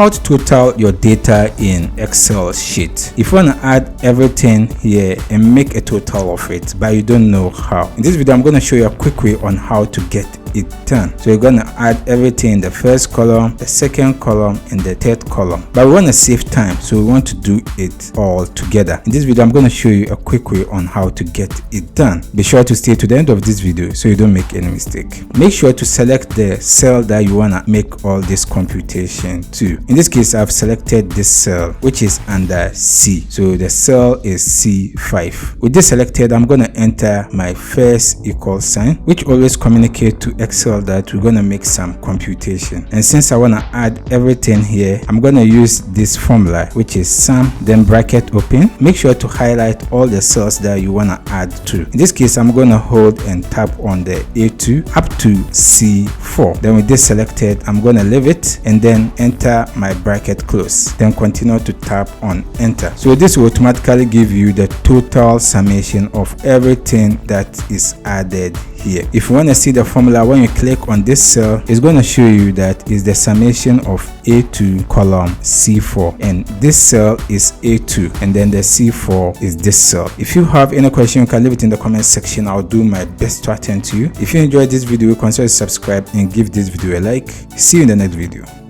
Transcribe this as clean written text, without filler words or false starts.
how to total your data in Excel sheet. If you want to add everything here and make a total of it, but you don't know how, in this video I'm going to show you a quick way on how to get it done. So you're going to add everything in the first column, the second column, and the third column, but we want to save time, so we want to do it all together. In this video I'm going to show you a quick way on how to get it done. Be sure to stay to the end of this video so you don't make any mistake. Make sure to select the cell that you want to make all this computation to. In this case I've selected this cell, which is under C, so the cell is C5. With this selected, I'm going to enter my first equal sign, which always communicates to Excel that we're going to make some computation. And since I want to add everything here, I'm going to use this formula, which is sum, then bracket open. Make sure to highlight all the cells that you want to add to. In this case I'm going to hold and tap on the A2 up to C4. Then with this selected, I'm going to leave it and then enter my bracket close, then continue to tap on enter. So this will automatically give you the total summation of everything that is added here. If you want to see the formula, when you click on this cell, it's going to show you that is the summation of A2 column C4, and this cell is A2, and then the C4 is this cell. If you have any question, you can leave it in the comment section. I'll do my best to attend to you. If you enjoyed this video, consider subscribe and give this video a like. See you in the next video.